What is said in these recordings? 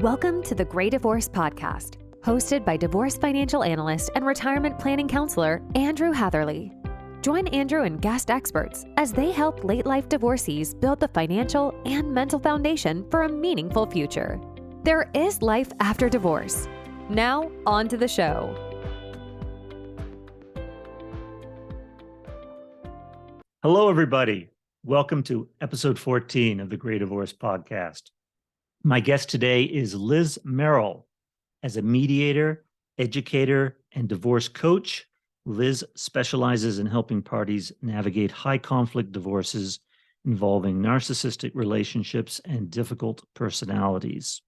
Welcome to the Great Divorce Podcast, hosted by divorce financial analyst and retirement planning counselor Andrew Hatherley. Join Andrew and guest experts as they help late-life divorcees build the financial and mental foundation for a meaningful future. There is life after divorce. Now, on to the show. Hello, everybody. Welcome to episode 14 of the Great Divorce Podcast. My guest today is Liz Merrill. As a mediator, educator, and divorce coach, Liz specializes in helping parties navigate high-conflict divorces involving narcissistic relationships and difficult personalities.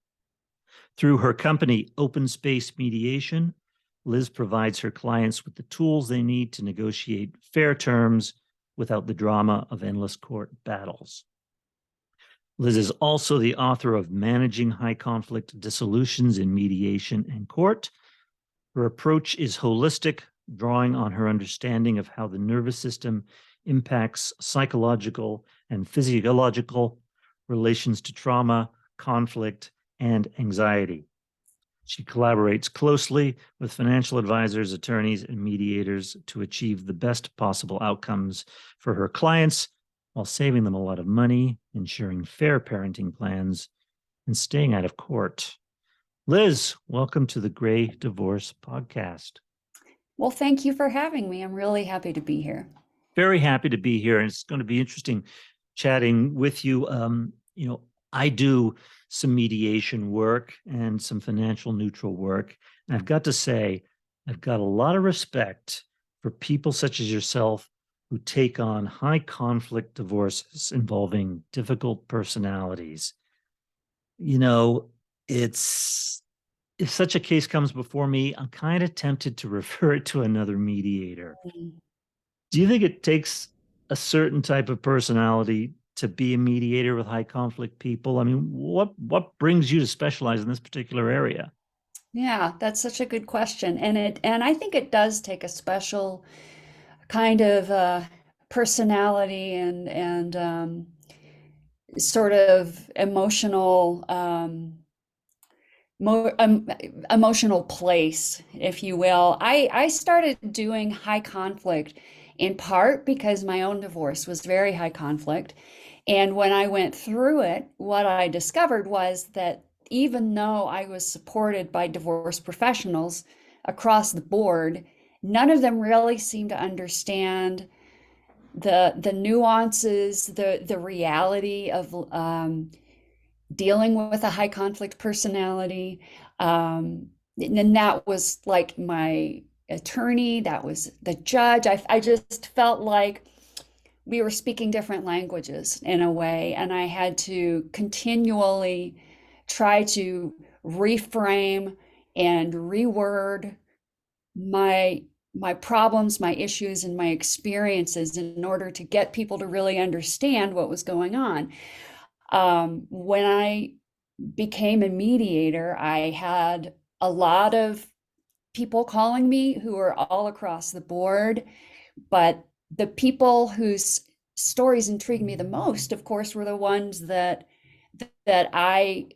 Through her company, Open Space Mediation, Liz provides her clients with the tools they need to negotiate fair terms without the drama of endless court battles. Liz is also the author of Managing High Conflict Dissolutions in Mediation and Court. Her approach is holistic, drawing on her understanding of how the nervous system impacts psychological and physiological relations to trauma, conflict, and anxiety. She collaborates closely with financial advisors, attorneys, and mediators to achieve the best possible outcomes for her clients while saving them a lot of money, ensuring fair parenting plans, and staying out of court. Liz, welcome to the Great Divorce Podcast. Well, thank you for having me. I'm really happy to be here. Very happy to be here, and it's going to be interesting chatting with you. I do some mediation work and some financial neutral work, and I've got to say, I've got a lot of respect for people such as yourself who take on high conflict divorces involving difficult personalities. You know, if such a case comes before me, I'm kind of tempted to refer it to another mediator. Do you think it takes a certain type of personality to be a mediator with high conflict people? I mean, what brings you to specialize in this particular area? Yeah, that's such a good question. And I think it does take a special kind of personality and sort of emotional emotional place, if you will. I started doing high conflict in part because my own divorce was very high conflict. And when I went through it, what I discovered was that even though I was supported by divorce professionals across the board, none of them really seemed to understand the nuances, the reality of dealing with a high conflict personality. And that was like my attorney, that was the judge. I just felt like we were speaking different languages in a way, and I had to continually try to reframe and reword my problems, my issues, and my experiences in order to get people to really understand what was going on. When I became a mediator, I had a lot of people calling me who were all across the board, but the people whose stories intrigued me the most, of course, were the ones that I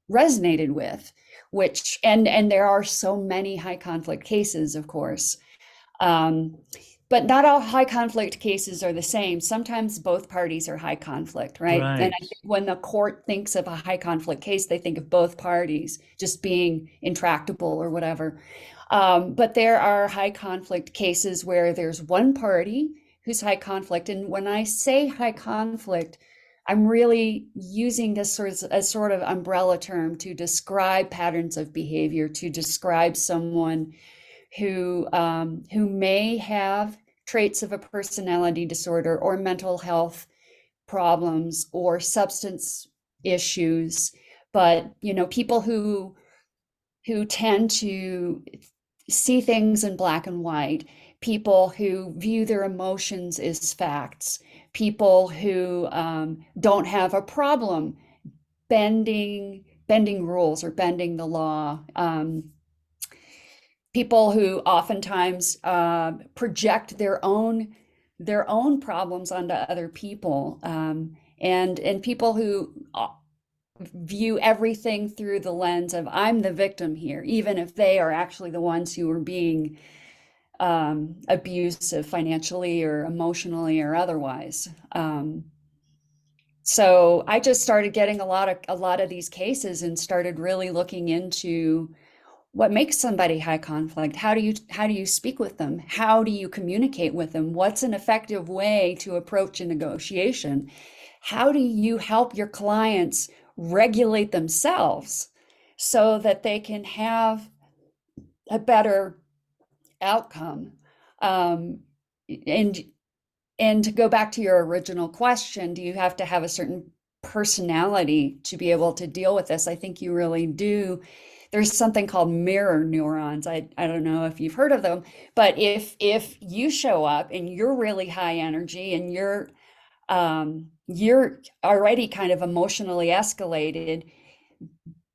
resonated with, which and there are so many high conflict cases, of course. But not all high conflict cases are the same. Sometimes both parties are high conflict, right? Right. And I think when the court thinks of a high conflict case, they think of both parties just being intractable or whatever. But there are high conflict cases where there's one party who's high conflict. And when I say high conflict, I'm really using this as a sort of umbrella term to describe patterns of behavior, to describe someone who may have traits of a personality disorder or mental health problems or substance issues, but people who tend to see things in black and white, people who view their emotions as facts, people who don't have a problem bending rules or bending the law. People who oftentimes project their own problems onto other people, and people who view everything through the lens of I'm the victim here, even if they are actually the ones who are being abusive financially or emotionally or otherwise. So I just started getting a lot of these cases and started really looking into what makes somebody high conflict. How do you speak with them? How do you communicate with them? What's an effective way to approach a negotiation? How do you help your clients regulate themselves so that they can have a better outcome? And to go back to your original question, do you have to have a certain personality to be able to deal with this? I think you really do. There's something called mirror neurons. I don't know if you've heard of them, but if you show up and you're really high energy and you're already kind of emotionally escalated,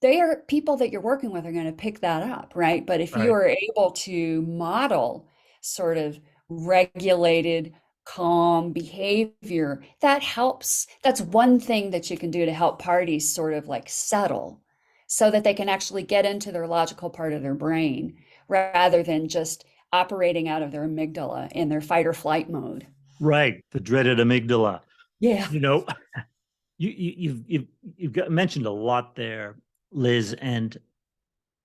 they are people that you're working with are going to pick that up, right? But if you Right. are able to model sort of regulated, calm behavior, that helps. That's one thing that you can do to help parties sort of like settle so that they can actually get into their logical part of their brain rather than just operating out of their amygdala in their fight or flight mode. Right. The dreaded amygdala. Yeah. You know, you've mentioned a lot there, Liz, and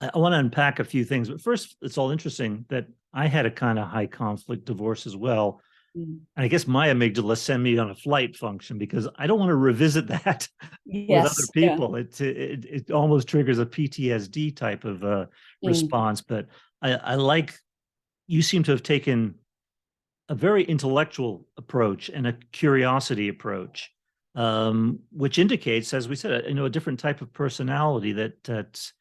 I want to unpack a few things. But first, it's all interesting that I had a kind of high conflict divorce as well. Mm. And I guess my amygdala sent me on a flight function because I don't want to revisit that with other Yes. Yeah. people. It almost triggers a PTSD type of Mm. response. But I like, you seem to have taken a very intellectual approach and a curiosity approach, which indicates, as we said, a different type of personality that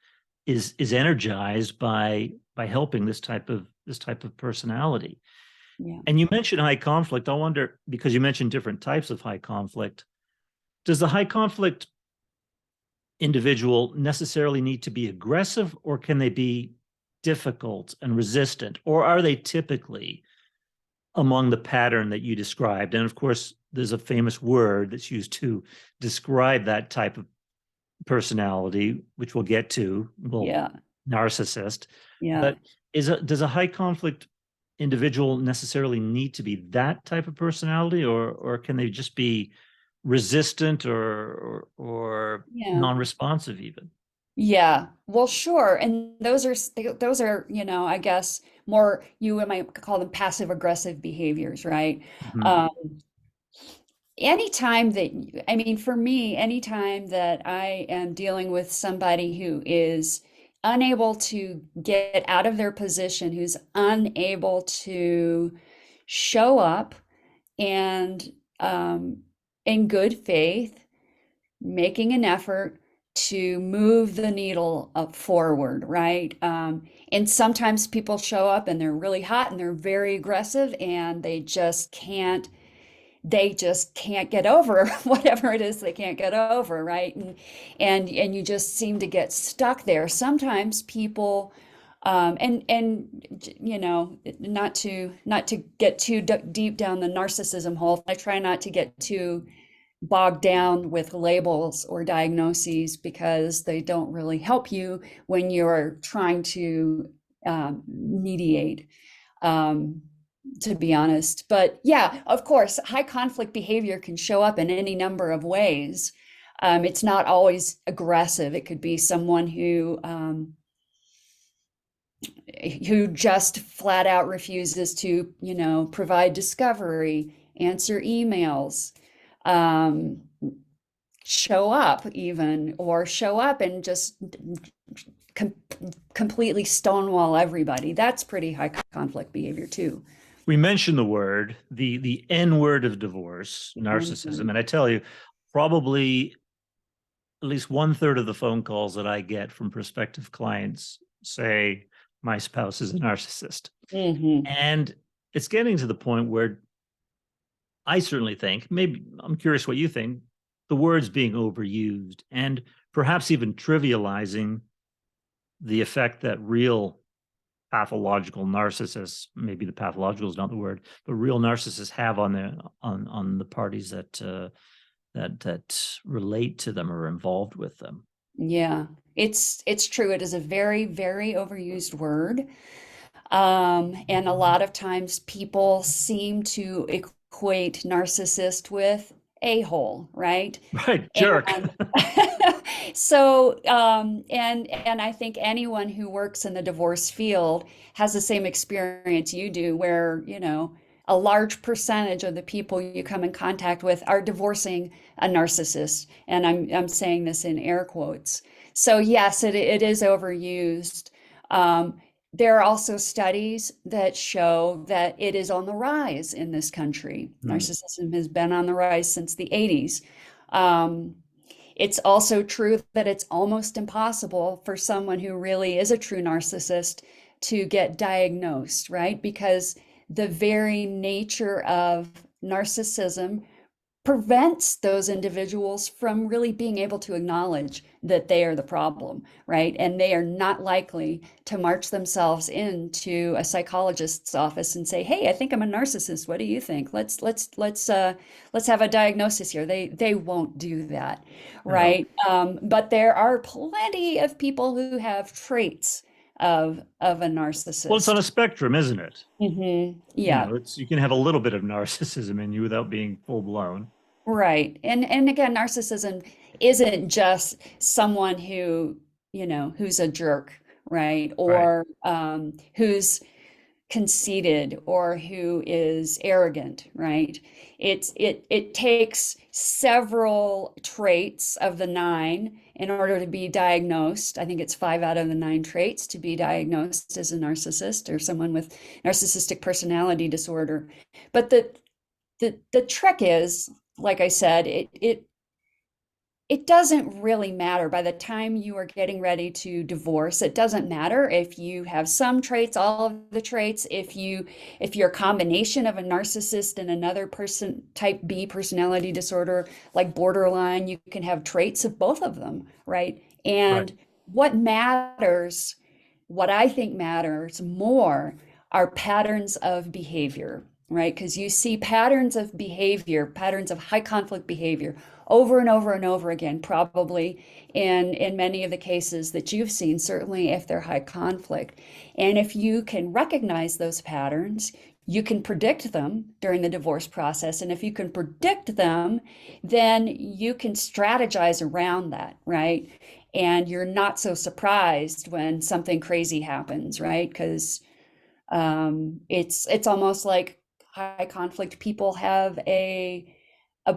is energized by helping this type of personality. Yeah. And you mentioned high conflict. I wonder, because you mentioned different types of high conflict, does the high conflict individual necessarily need to be aggressive, or can they be difficult and resistant, or are they typically among the pattern that you described? And of course, there's a famous word that's used to describe that type of personality, which we'll get to. Well, Yeah. narcissist. Yeah. But does a high conflict individual necessarily need to be that type of personality, or can they just be resistant or Yeah. non-responsive even? Yeah, well, sure. And those are, I guess more you might call them passive aggressive behaviors, right? Mhm. Um, I mean, for me, anytime that I am dealing with somebody who is unable to get out of their position, who's unable to show up and in good faith making an effort to move the needle up forward, right? And sometimes people show up and they're really hot and they're very aggressive and they just can't get over whatever it is they can't get over, right? And you just seem to get stuck there. Sometimes people not to get too deep down the narcissism hole. I try not to get too bogged down with labels or diagnoses because they don't really help you when you're trying to mediate, to be honest. But yeah, of course, high conflict behavior can show up in any number of ways. It's not always aggressive. It could be someone who just flat out refuses to, provide discovery, answer emails, um, show up even, or show up and just com completely stonewall everybody. That's pretty high conflict behavior too. We mentioned the word, the N word of divorce, narcissism, Mhm. and I tell you, probably at least 1/3 of the phone calls that I get from prospective clients say my spouse is a narcissist. Mhm. And it's getting to the point where I certainly think, maybe I'm curious what you think, the word's being overused and perhaps even trivializing the effect that real pathological narcissists, maybe the pathological is not the word, but real narcissists have on the parties that that relate to them or are involved with them. Yeah, it's true. It is a very, very overused word. And a lot of times people seem to equate narcissist with a-hole, right? Right, jerk. And so, and I think anyone who works in the divorce field has the same experience you do, where, a large percentage of the people you come in contact with are divorcing a narcissist. And I'm saying this in air quotes. So yes, it is overused. There are also studies that show that it is on the rise in this country. Narcissism has been on the rise since the 80s. It's also true that it's almost impossible for someone who really is a true narcissist to get diagnosed, right? Because the very nature of narcissism prevents those individuals from really being able to acknowledge that they are the problem, right? And they are not likely to march themselves into a psychologist's office and say, "Hey, I think I'm a narcissist. What do you think? Let's have a diagnosis here." They won't do that, right? No. But there are plenty of people who have traits of a narcissist. Well, it's on a spectrum, isn't it? Mm-hmm. Yeah. You can have a little bit of narcissism in you without being full blown. Right. And again, narcissism isn't just someone who, who's a jerk, right? Or who's conceited or who is arrogant, right? It takes several traits of the 9 in order to be diagnosed. I think it's 5 out of the 9 traits to be diagnosed as a narcissist or someone with narcissistic personality disorder. But the trick is, like I said, it doesn't really matter by the time you are getting ready to divorce. It doesn't matter if you have some traits, all of the traits. If you're a combination of a narcissist and another person, type B personality disorder, like borderline, you can have traits of both of them, right? And what matters, what I think matters more, are patterns of behavior, right? Because you see patterns of behavior, patterns of high conflict behavior over and over and over again, probably in many of the cases that you've seen, certainly if they're high conflict. And if you can recognize those patterns, you can predict them during the divorce process. And if you can predict them, then you can strategize around that, right? And you're not so surprised when something crazy happens, right? Because it's almost like high conflict people have a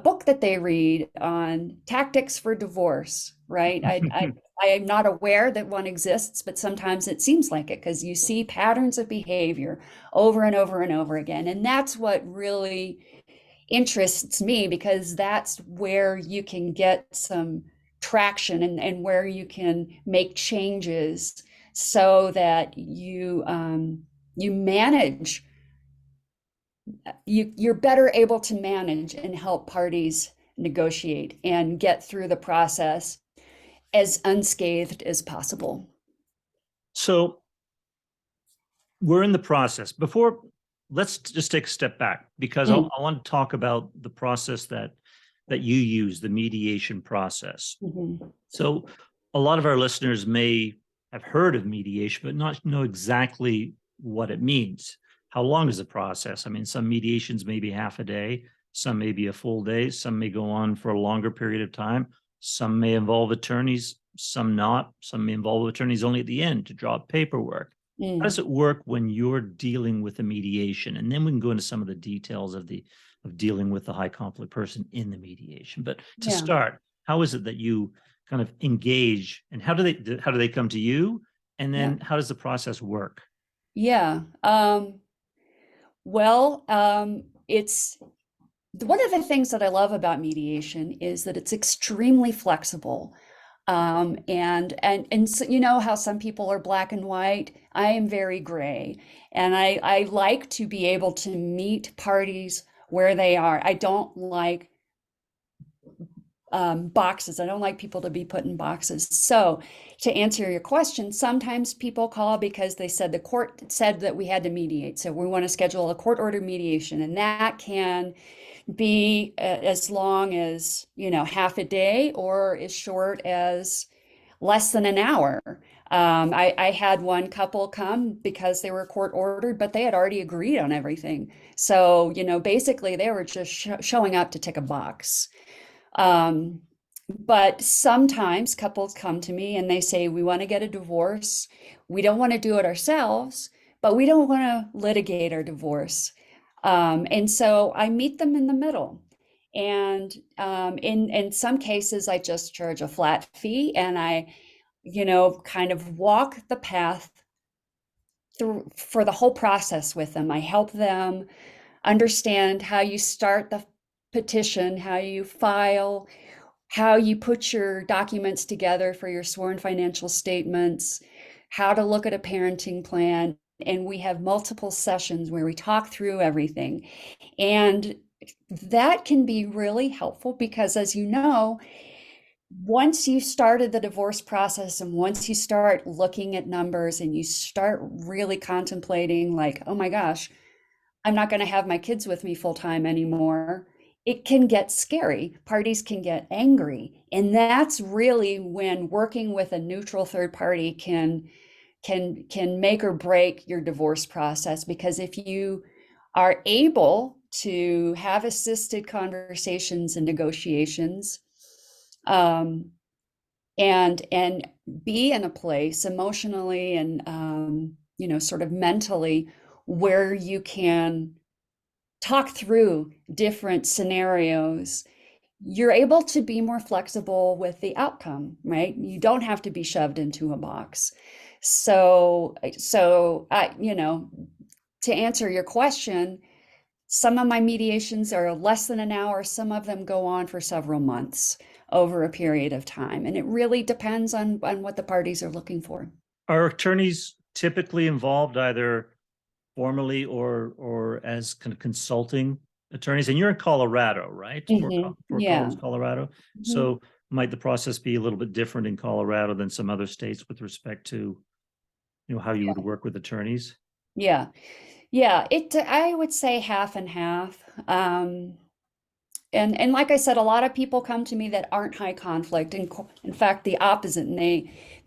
book that they read on tactics for divorce, right? I am not aware that one exists, but sometimes it seems like it because you see patterns of behavior over and over and over again. And that's what really interests me, because that's where you can get some traction and where you can make changes so that you manage. You're better able to manage and help parties negotiate and get through the process as unscathed as possible. So we're in the process. Let's just take a step back, because I want to talk about the process that you use, the mediation process. So a lot of our listeners may have heard of mediation, but not know exactly what it means. How long is the process? I mean, some mediations may be half a day, some may be a full day, some may go on for a longer period of time, some may involve attorneys, some not, some may involve attorneys only at the end to draw up paperwork. How does it work when you're dealing with a mediation? And then we can go into some of the details of dealing with the high conflict person in the mediation. But to start, how is it that you kind of engage, and how do they come to you? And then how does the process work? Yeah. Well, it's one of the things that I love about mediation is that it's extremely flexible. And so, you know how some people are black and white. I am very gray, and I like to be able to meet parties where they are. I don't like boxes. I don't like people to be put in boxes. So to answer your question, sometimes people call because they said the court said that we had to mediate. So we want to schedule a court order mediation, and that can be as long as, half a day or as short as less than an hour. I had one couple come because they were court ordered, but they had already agreed on everything. So, basically they were just showing up to tick a box. But sometimes couples come to me and they say, we want to get a divorce. We don't want to do it ourselves, but we don't want to litigate our divorce. And so I meet them in the middle. And in some cases, I just charge a flat fee and I, kind of walk the path through for the whole process with them. I help them understand how you start the petition, how you file, how you put your documents together for your sworn financial statements, how to look at a parenting plan. And we have multiple sessions where we talk through everything. And that can be really helpful because, as you know, once you started the divorce process and once you start looking at numbers and you start really contemplating, like, oh my gosh, I'm not going to have my kids with me full time anymore, it can get scary. Parties can get angry. And that's really when working with a neutral third party can make or break your divorce process. Because if you are able to have assisted conversations and negotiations, and be in a place emotionally and sort of mentally where you can talk through different scenarios, you're able to be more flexible with the outcome, right? You don't have to be shoved into a box. So to answer your question, some of my mediations are less than an hour. Some of them go on for several months over a period of time. And it really depends on what the parties are looking for. Are attorneys typically involved either formally or as kind of consulting attorneys? And you're in Colorado, right? For Yeah. Colorado. Mm-hmm. So might the process be a little bit different in Colorado than some other states with respect to, how you would work with attorneys? Yeah. I would say half and half. And like I said, a lot of people come to me that aren't high conflict, and in fact, the opposite, and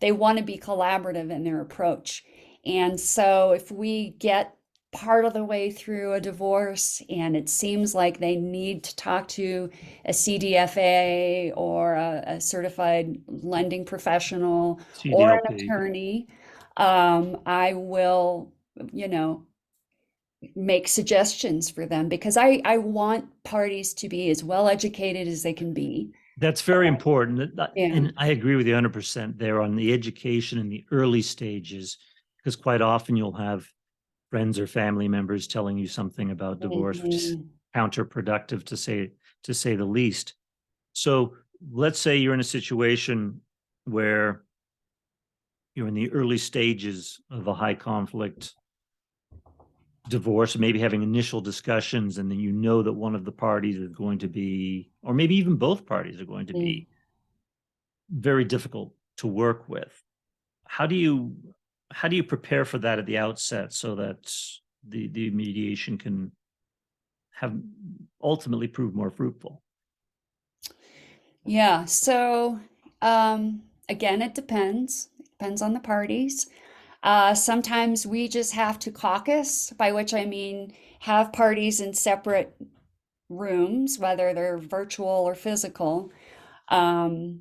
they want to be collaborative in their approach. And so if we get part of the way through a divorce and it seems like they need to talk to a CDFA or a certified lending professional or an CDLP. attorney, I will, make suggestions for them because I want parties to be as well educated as they can be. That's very important. Yeah. And I agree with you 100% there on the education in the early stages, because quite often you'll have friends or family members telling you something about divorce, which is counterproductive to say the least. So let's say you're in a situation where you're in the early stages of a high conflict divorce, maybe having initial discussions, and then that one of the parties is going to be, or maybe even both parties are going to be very difficult to work with. How do you prepare for that at the outset so that the mediation can have ultimately prove more fruitful? Yeah. So again, it depends. It depends on the parties. Sometimes we just have to caucus, by which I mean have parties in separate rooms, whether they're virtual or physical, so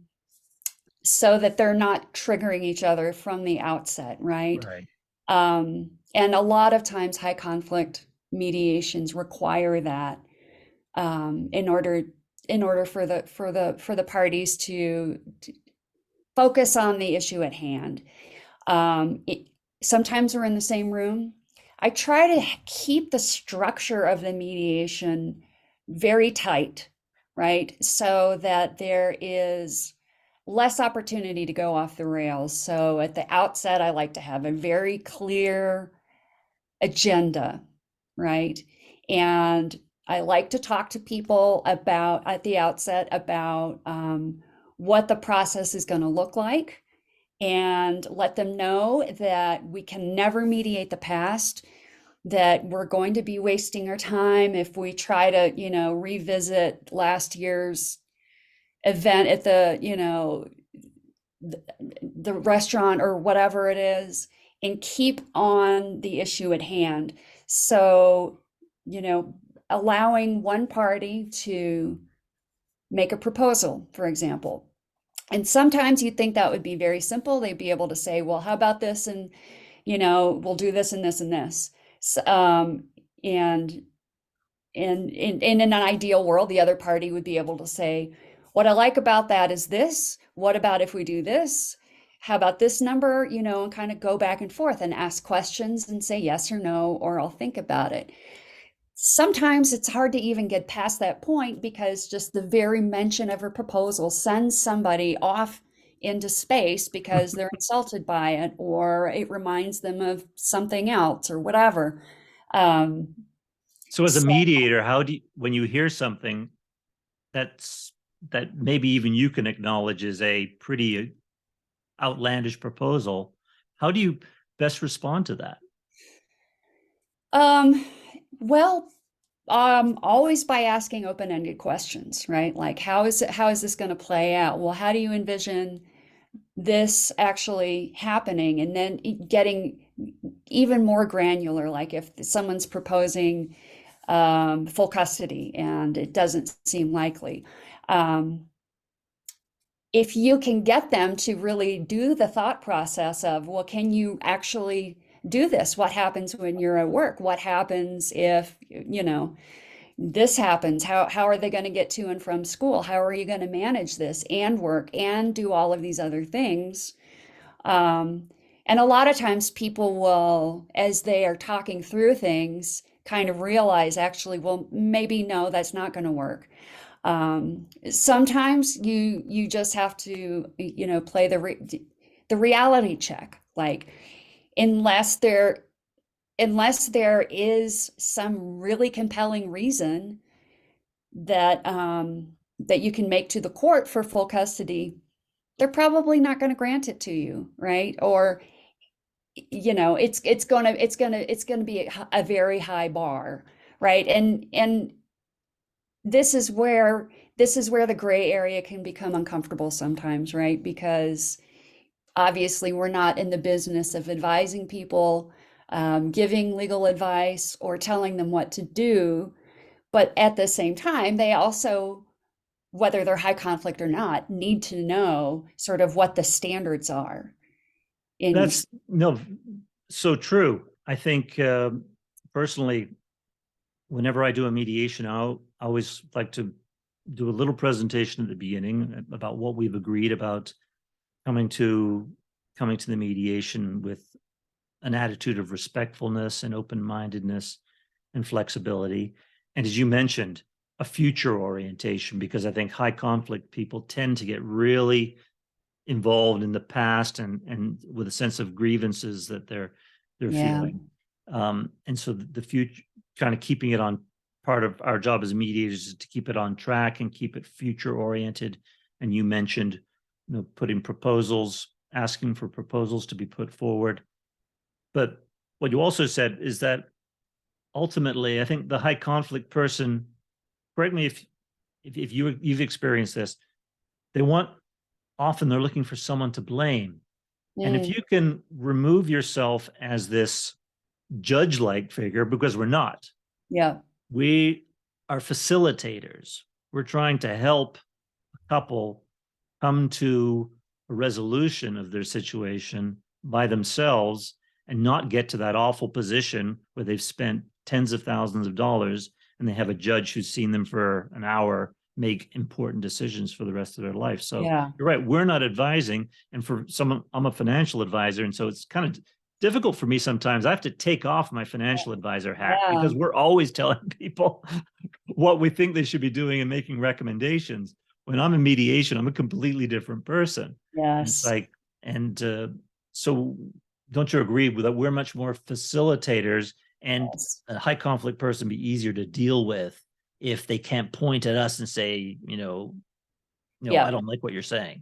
that they're not triggering each other from the outset, right? Right. And a lot of times high conflict mediations require that in order for the parties to focus on the issue at hand. Sometimes we're in the same room. I try to keep the structure of the mediation very tight, right? So that there is less opportunity to go off the rails. So at the outset, I like to have a very clear agenda, right? And I like to talk to people at the outset about what the process is going to look like, and let them know that we can never mediate the past. that we're going to be wasting our time if we try to, revisit last year's event at the restaurant or whatever it is, and keep on the issue at hand. So, allowing one party to make a proposal, for example. And sometimes you'd think that would be very simple. They'd be able to say, well, how about this? And, we'll do this and this and this. So, and in an ideal world, the other party would be able to say, what I like about that is this. What about if we do this? How about this number? And kind of go back and forth and ask questions and say yes or no, or I'll think about it. Sometimes it's hard to even get past that point because just the very mention of a proposal sends somebody off into space because they're insulted by it, or it reminds them of something else or whatever. So as a mediator, how do you, when you hear something that maybe even you can acknowledge is a pretty outlandish proposal, how do you best respond to that? Well, always by asking open-ended questions, right? Like, how is this going to play out? Well, how do you envision this actually happening? And then getting even more granular, like if someone's proposing full custody and it doesn't seem likely. If you can get them to really do the thought process of, well, can you actually do this? What happens when you're at work? What happens if, this happens? How are they going to get to and from school? How are you going to manage this and work and do all of these other things? And a lot of times people will, as they are talking through things, kind of realize actually, well, maybe no, that's not going to work. Sometimes you just have to, play the reality check. Like, unless there is some really compelling reason that that you can make to the court for full custody, they're probably not going to grant it to you, right? Or it's going to be a very high bar, right? And this is where the gray area can become uncomfortable sometimes, right? Because obviously we're not in the business of advising people, giving legal advice or telling them what to do. But at the same time, they also, whether they're high conflict or not, need to know sort of what the standards are. That's so true. I think personally, whenever I do a mediation, I always like to do a little presentation at the beginning about what we've agreed about coming to the mediation with an attitude of respectfulness and open-mindedness and flexibility. And as you mentioned, a future orientation, because I think high conflict people tend to get really involved in the past and with a sense of grievances that they're feeling. And so the future, kind of keeping it on, part of our job as mediators is to keep it on track and keep it future oriented. And you mentioned, putting proposals, asking for proposals to be put forward. But what you also said is that ultimately, I think the high conflict person, correct me if you've experienced this, often they're looking for someone to blame. And if you can remove yourself as this judge-like figure, because we're not. Yeah. We are facilitators. We're trying to help a couple come to a resolution of their situation by themselves and not get to that awful position where they've spent tens of thousands of dollars and they have a judge who's seen them for an hour make important decisions for the rest of their life. So you're right, we're not advising. And for someone, I'm a financial advisor. And so it's kind of difficult for me sometimes. I have to take off my financial advisor hat because we're always telling people what we think they should be doing and making recommendations. When I'm in mediation, I'm a completely different person. Yes. It's like, so don't you agree that we're much more facilitators, and a high conflict person be easier to deal with if they can't point at us and say, I don't like what you're saying.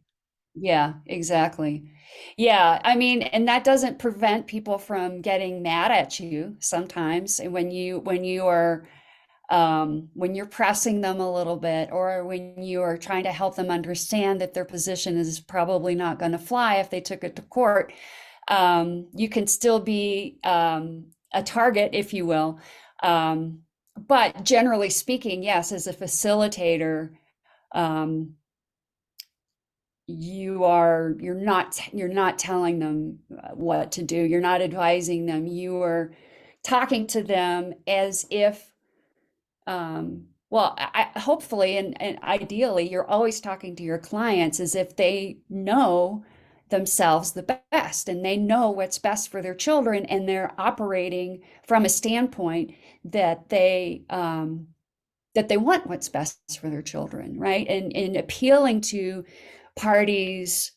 Yeah, exactly. Yeah, I mean, and that doesn't prevent people from getting mad at you sometimes. And when you are when you're pressing them a little bit, or when you are trying to help them understand that their position is probably not going to fly if they took it to court, you can still be a target, if you will. But generally speaking, yes, as a facilitator, um, you're not telling them what to do. You're not advising them. You are talking to them as if well, hopefully and ideally, you're always talking to your clients as if they know themselves the best and they know what's best for their children, and they're operating from a standpoint that they want what's best for their children, right? And appealing to parties'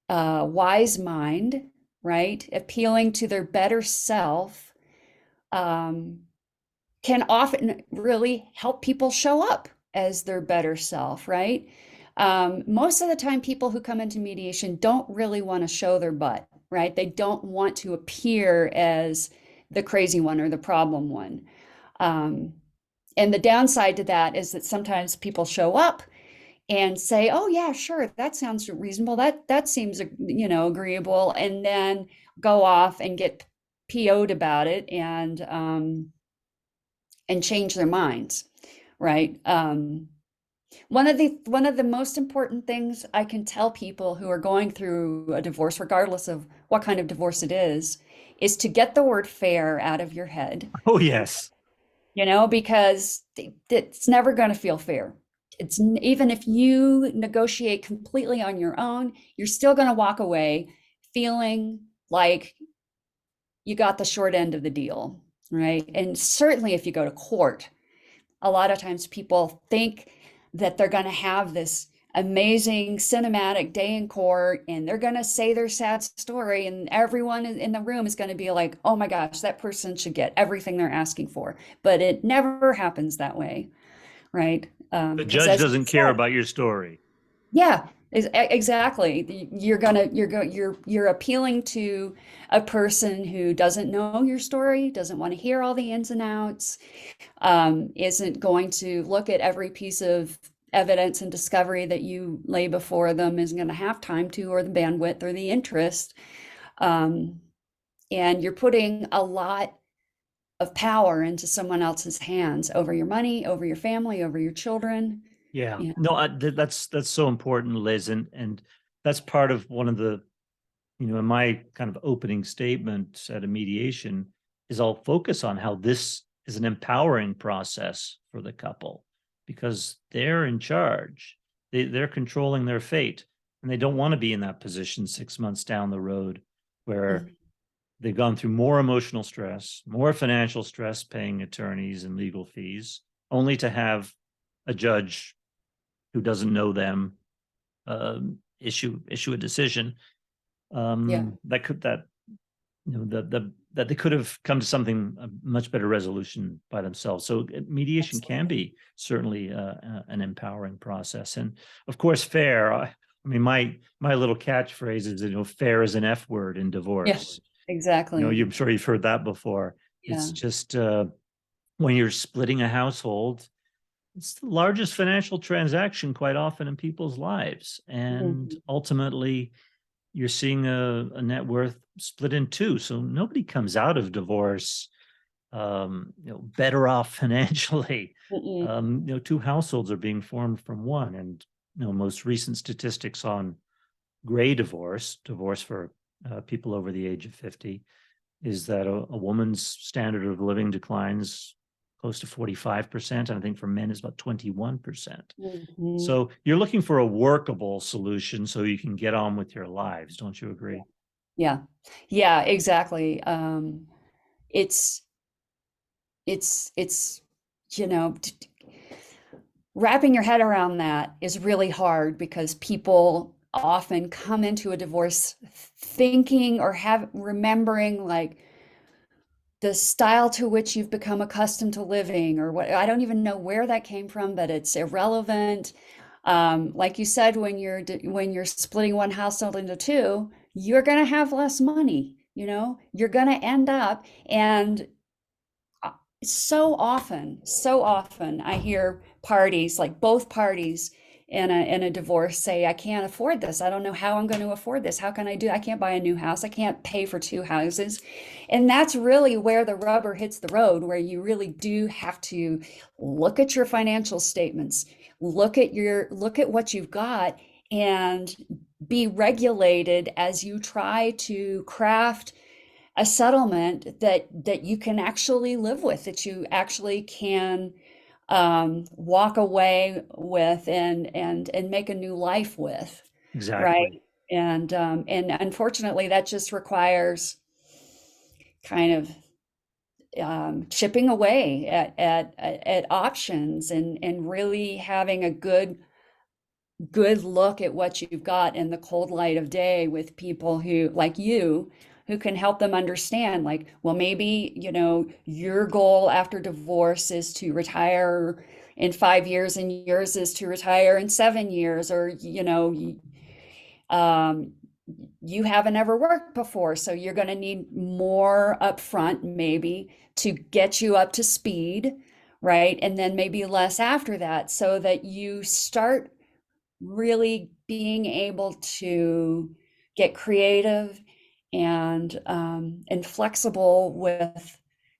wise mind, right? Appealing to their better self. Um, can often really help people show up as their better self, right? Most of the time, people who come into mediation don't really want to show their butt, right? They don't want to appear as the crazy one or the problem one. Um, and the downside to that is that sometimes people show up and say, "Oh yeah, sure, that sounds reasonable. That seems, agreeable," and then go off and get PO'd about it and change their minds, right? One of the most important things I can tell people who are going through a divorce, regardless of what kind of divorce it is to get the word fair out of your head, Oh, yes. because it's never going to feel fair. Even if you negotiate completely on your own, you're still going to walk away feeling like you got the short end of the deal, right? And certainly if you go to court, a lot of times people think that they're going to have this amazing cinematic day in court and they're going to say their sad story, and everyone in the room is going to be like, oh my gosh, that person should get everything they're asking for. But it never happens that way, right? The Because judge as you doesn't care said, about your story. yeah, exactly. You're appealing to a person who doesn't know your story, doesn't want to hear all the ins and outs, isn't going to look at every piece of evidence and discovery that you lay before them, isn't going to have time to, or the bandwidth or the interest. Um, and you're putting a lot of power into someone else's hands over your money, over your family, over your children. Yeah. Yeah. No, that's so important, Liz. And that's part of one of the, in my kind of opening statement at a mediation is I'll focus on how this is an empowering process for the couple because they're in charge. They're controlling their fate, and they don't want to be in that position 6 months down the road where Mhm. they've gone through more emotional stress, more financial stress paying attorneys and legal fees, only to have a judge who doesn't know them issue a decision Yeah. that that they could have come to something a much better resolution by themselves. So mediation can Absolutely. be certainly an empowering process, and of course, fair. I mean, my little catchphrase is, fair is an F word in Yeah, divorce. exactly. I'm sure you've heard that before. It's Yeah. just when you're splitting a household, it's the largest financial transaction quite often in people's lives. And Mhm. ultimately, you're seeing a net worth split in two. So nobody comes out of divorce better off financially. Mm-mm. Two households are being formed from one. And most recent statistics on gray divorce for people over the age of 50, is that a woman's standard of living declines close to 45%. And I think for men is about 21%. Mhm. So you're looking for a workable solution so you can get on with your lives. Don't you agree? Yeah. Yeah, exactly. It's it's you know t- t- wrapping your head around that is really hard because people often come into a divorce thinking or have remembering like the style to which you've become accustomed to living, or what. I don't even know where that came from, but it's irrelevant. Like you said, when you're splitting one household into two, you're going to have less money. You're going to end up, and so often I hear parties, like both parties in a divorce, say, I can't afford this. I don't know how I'm going to afford this. How can I can't buy a new house. I can't pay for two houses. And that's really where the rubber hits the road, where you really do have to look at your financial statements, look at what you've got, and be regulated as you try to craft a settlement that you can actually live with, that you actually can walk away with and make a new life with, right? Exactly. And unfortunately, that just requires kind of chipping away at options and really having a good look at what you've got in the cold light of day, with people who, like you, who can help them understand, like, well, maybe, your goal after divorce is to retire in 5 years and yours is to retire in 7 years, or, um, you haven't ever worked before, so you're going to need more upfront, maybe, to get you up to speed, right? And then maybe less after that, so that you start really being able to get creative and flexible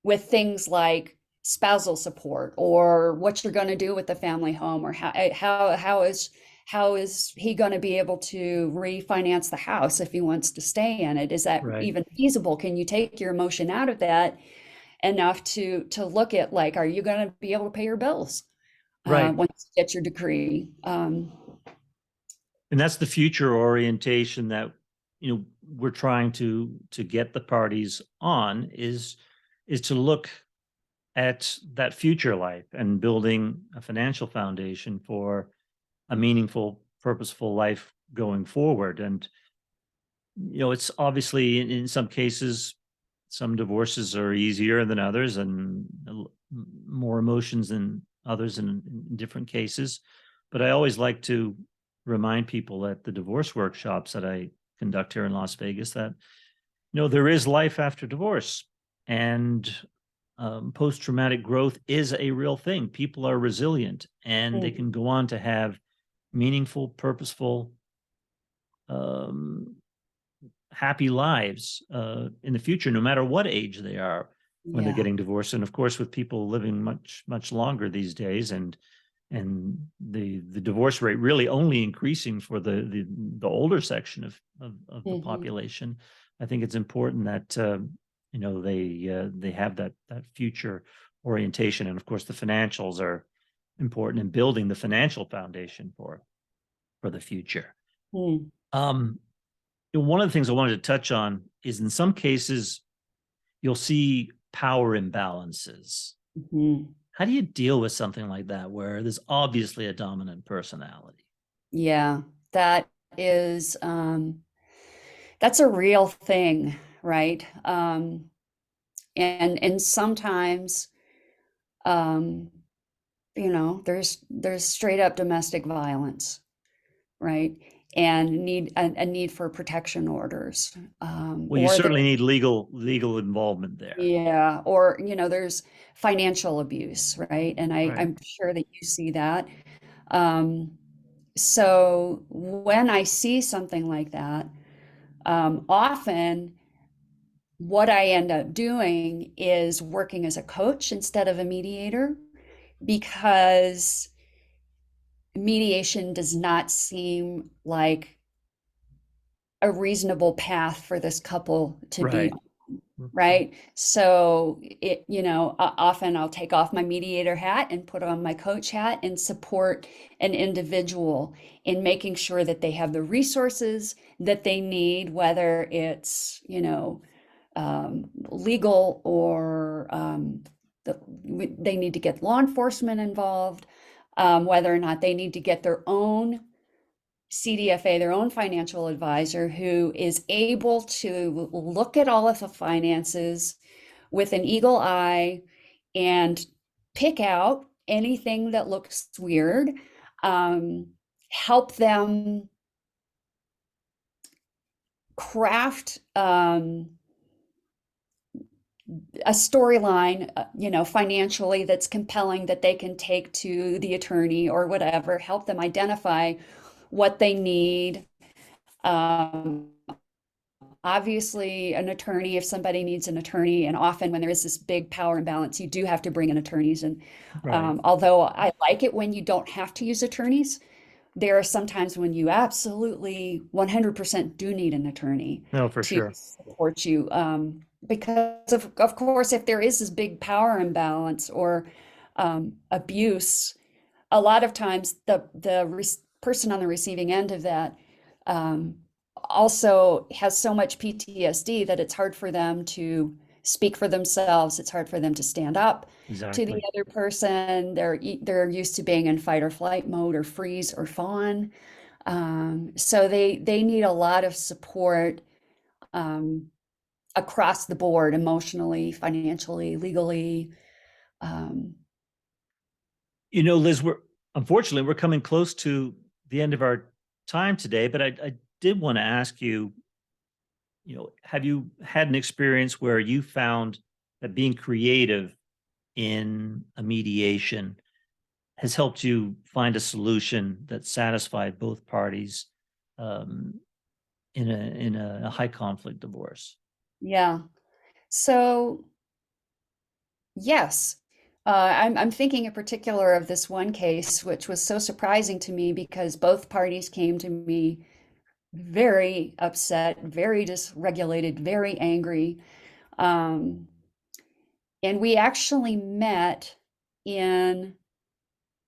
with things like spousal support, or what you're going to do with the family home, or how is he going to be able to refinance the house if he wants to stay in it? Is that Right. even feasible? Can you take your emotion out of that enough to look at, like, are you going to be able to pay your bills Right. once you get your degree? And that's the future orientation that we're trying to get the parties on, is to look at that future life and building a financial foundation for a meaningful, purposeful life going forward. And it's obviously in some cases, some divorces are easier than others, and more emotions than others in different cases. But I always like to remind people at the divorce workshops that I conduct here in Las Vegas that there is life after divorce, and post-traumatic growth is a real thing. People are resilient, and they Mm. can go on to have meaningful, purposeful, um, happy lives in the future, no matter what age they are when they're Yeah. getting divorced. And of course, with people living much, much longer these days, and the divorce rate really only increasing for the older section of the Hmm. population, I think it's important that they have that future orientation. And of course, the financials are important in building the financial foundation for the future. Mm. Um, One of the things I wanted to touch on is, in some cases, you'll see power imbalances. Mhm. How do you deal with something like that, where there's obviously a dominant personality? Yeah, that is, that's a real thing, right? And sometimes, um, there's straight up domestic violence, right? And a need for protection orders, Well, you or there, certainly need legal involvement there. yeah, or there's financial abuse, right? And Right. I'm sure that you see that. Um, So when I see something like that, often what I end up doing is working as a coach instead of a mediator, because mediation does not seem like a reasonable path for this couple to be Right. on, right? So often I'll take off my mediator hat and put on my coach hat and support an individual in making sure that they have the resources that they need, whether it's, legal, or they need to get law enforcement involved, whether or not they need to get their own CDFA, their own financial advisor, who is able to look at all of the finances with an eagle eye and pick out anything that looks weird, um, help them craft a storyline, financially that's compelling that they can take to the attorney or whatever, help them identify what they need. Obviously, an attorney, if somebody needs an attorney, and often when there is this big power imbalance, you do have to bring in attorneys. And Right. although I like it when you don't have to use attorneys, there are some times when you absolutely 100% do need an attorney No, for to sure. support you. Because of course, if there is this big power imbalance or abuse, a lot of times the person on the receiving end of that um, also has so much PTSD that it's hard for them to speak for themselves. It's hard for them to stand up to the Exactly. other person. They're used to being in fight or flight mode or freeze or fawn. So they need a lot of support um, across the board, emotionally, financially, legally. Um, Liz, unfortunately we're coming close to the end of our time today, but I did want to ask you, have you had an experience where you found that being creative in a mediation has helped you find a solution that satisfied both parties um, in a high conflict divorce? yeah. So yes, I'm thinking in particular of this one case, which was so surprising to me because both parties came to me very upset, very dysregulated, very angry. Um, and we actually met in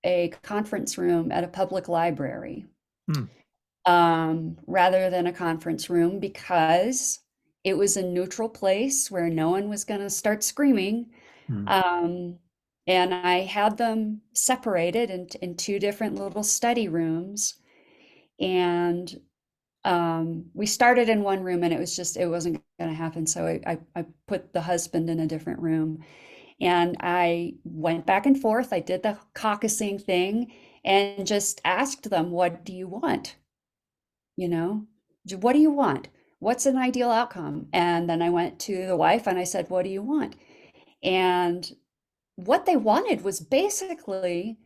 a conference room at a public library Hmm. rather than a conference room because it was a neutral place where no one was going to start screaming. Hmm. Um, and I had them separated in two different little study rooms. And we started in one room and it wasn't going to happen. So I put the husband in a different room and I went back and forth. I did the caucusing thing and just asked them, what do you want? You know, what do you want? What's an ideal outcome? And then I went to the wife and I said, what do you want? And what they wanted was basically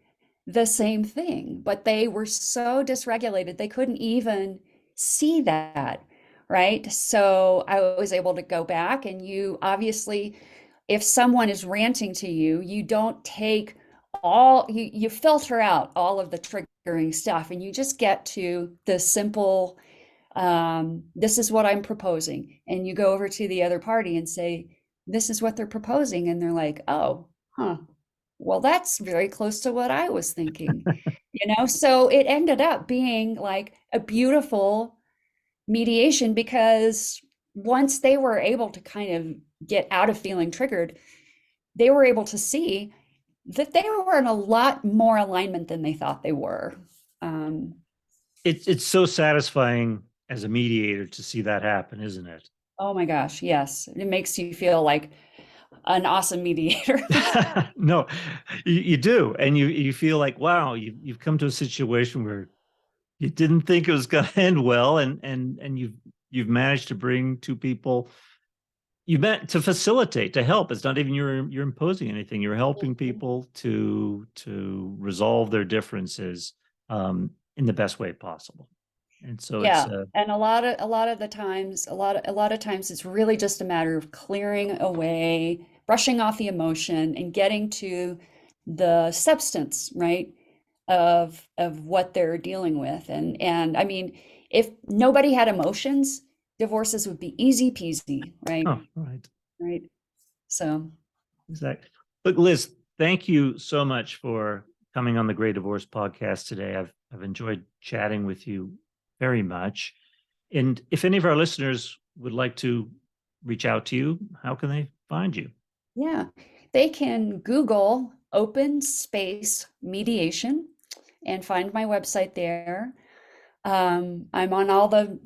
the same thing, but they were so dysregulated, they couldn't even see that, right? So I was able to go back, and you obviously, if someone is ranting to you, you don't take you filter out all of the triggering stuff, and you just get to the simple, this is what I'm proposing. And you go over to the other party and say, this is what they're proposing. And they're like, oh, huh. Well, that's very close to what I was thinking, So it ended up being like a beautiful mediation because once they were able to kind of get out of feeling triggered, they were able to see that they were in a lot more alignment than they thought they were. Um, It's so satisfying as a mediator to see that happen, isn't it? oh my gosh, yes. It makes you feel like an awesome mediator. No, you do, and you feel like, wow, you've come to a situation where you didn't think it was going to end well, and you've managed to bring two people. You meant to facilitate, to help. It's not even you're imposing anything. You're helping people to resolve their differences in the best way possible. And so it's Yeah, and a lot of times it's really just a matter of clearing away, brushing off the emotion and getting to the substance, right? Of what they're dealing with. And I mean, if nobody had emotions, divorces would be easy peasy, right? oh, right. Right. So, Exactly. Look, Liz, thank you so much for coming on the Great Divorce podcast today. I've enjoyed chatting with you very much. And if any of our listeners would like to reach out to you, how can they find you? yeah, they can Google open space mediation and find my website there. I'm on all the,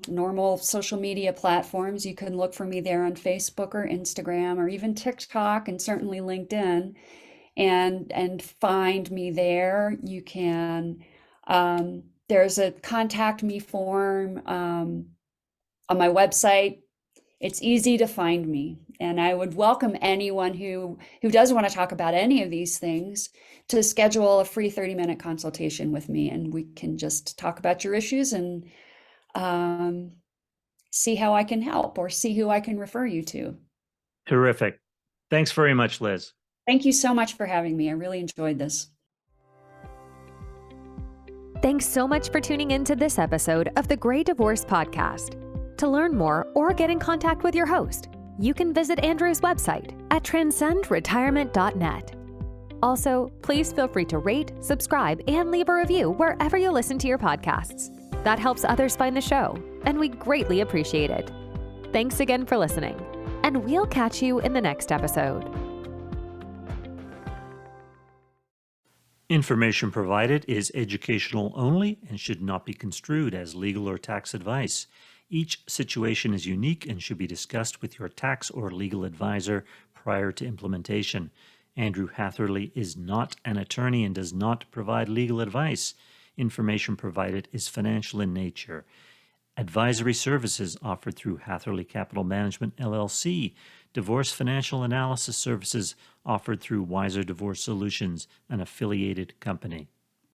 normal social media platforms. You can look for me there on Facebook or Instagram or even TikTok and certainly LinkedIn and find me there. You can There's a contact me form on my website. It's easy to find me, and I would welcome anyone who does want to talk about any of these things to schedule a free 30-minute consultation with me, and we can just talk about your issues and see how I can help or see who I can refer you to. Terrific. Thanks very much, Liz. Thank you so much for having me. I really enjoyed this. Thanks so much for tuning in to this episode of the Gray Divorce Podcast. To learn more or get in contact with your host, you can visit Andrew's website at transcendretirement.net. Also, please feel free to rate, subscribe, and leave a review wherever you listen to your podcasts. That helps others find the show, and we greatly appreciate it. Thanks again for listening, and we'll catch you in the next episode. Information provided is educational only and should not be construed as legal or tax advice. Each situation is unique and should be discussed with your tax or legal advisor prior to implementation. Andrew Hatherley is not an attorney and does not provide legal advice. Information provided is financial in nature. Advisory services offered through Hatherley Capital Management, LLC. Divorce financial analysis services offered through Wiser Divorce Solutions, an affiliated company.